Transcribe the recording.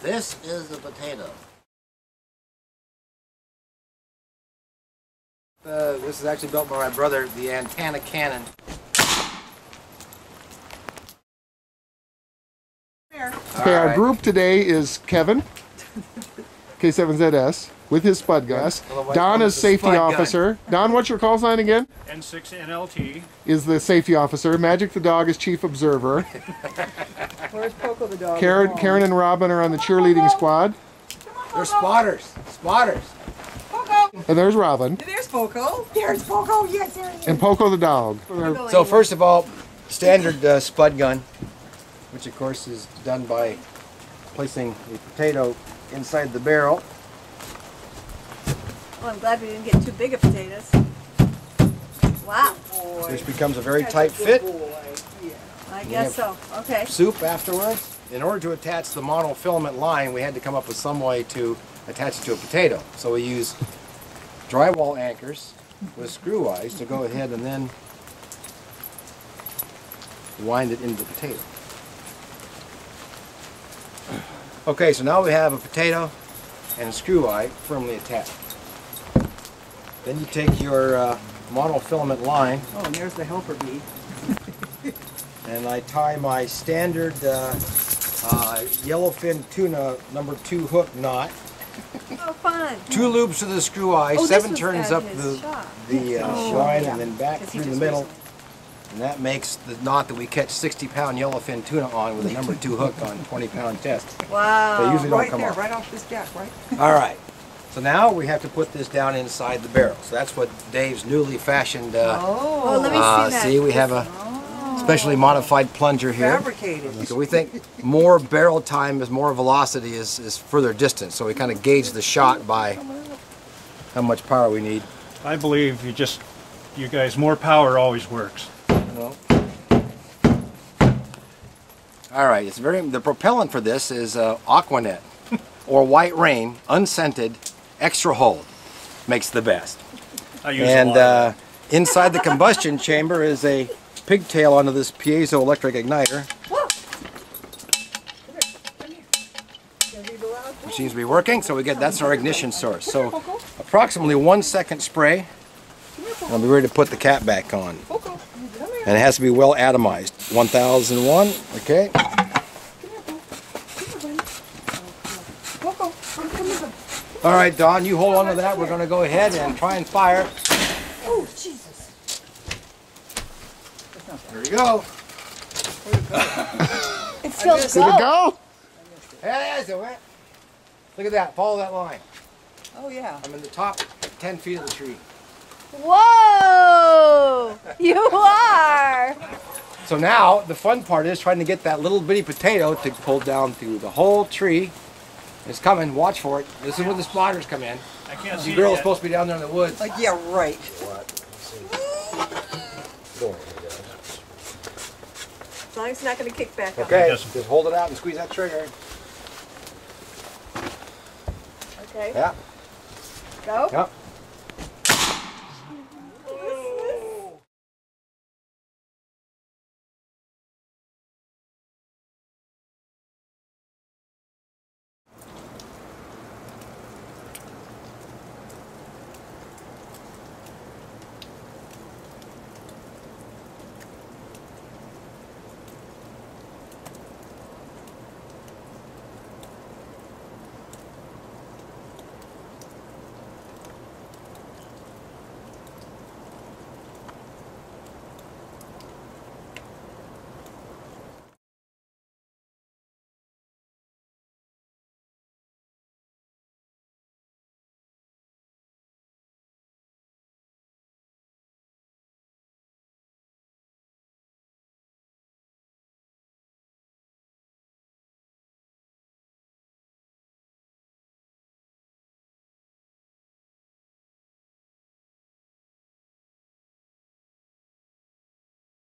This is the potato. This is actually built by my brother, the antenna cannon. Okay, our group today is Kevin, K7ZS, with his Spud gun. Don is safety officer. Don, what's your call sign again? N6NLT. Is the safety officer. Magic the dog is chief observer. Where's Poco the dog? Karen and Robin are on the cheerleading squad. They're spotters. Spotters. Poco! And there's Robin. There's Poco. There's Poco. Yes, there he is. And Poco the dog. So first of all, standard Spud gun, which of course is done by placing the potato inside the barrel. Well, I'm glad we didn't get too big of potatoes. Wow. Which becomes a very tight fit. I guess so. Okay. Soup afterwards. In order to attach the monofilament line, we had to come up with some way to attach it to a potato. So we use drywall anchors with screw eyes to go ahead and then wind it into the potato. Okay, so now we have a potato and a screw eye firmly attached. Then you take your monofilament line. Oh, and there's the helper bee. And I tie my standard yellowfin tuna number 2 hook knot. Oh, fun. 2 loops to the screw eye, Oh, 7 this was turns at up his the shop. line, yeah. and then back 'Cause he through the just middle. recently- And that makes the knot that we catch 60-pound yellowfin tuna on with a number 2 hook on 20-pound test. Wow. They usually don't Right come there, off. right off this jack, right? All right. So now we have to put this down inside the barrel. So that's what Dave's newly fashioned. Oh, let me see that. See, we have a specially modified plunger here. Fabricated. So we think more barrel time is more velocity is further distance. So we kind of gauge the shot by how much power we need. I believe you guys, more power always works. No. All right, the propellant for this is Aquanet or White Rain, unscented, extra hold, makes the best. I use a lot of Inside the combustion chamber is a pigtail onto this piezoelectric igniter, which seems to be working. So that's our ignition source. So approximately 1 second spray, and I'll be ready to put the cap back on. And it has to be well atomized. 1001, okay. All right, Don, you hold on to that. We're going to go ahead and try and fire. Oh, Jesus. There you go. It's still Did it go? Hey, that's it. Look at that. Follow that line. Oh, yeah. I'm in the top 10 feet of the tree. Whoa! You are! So now, the fun part is trying to get that little bitty potato to pull down through the whole tree. It's coming. Watch for it. This is where the spotters come in. I can't see The girl's it yet. supposed to be down there in the woods. Like, yeah, right. As long as it's not going to kick back up. Okay, Yes. just hold it out and squeeze that trigger. Okay. Yeah. Go. Yep.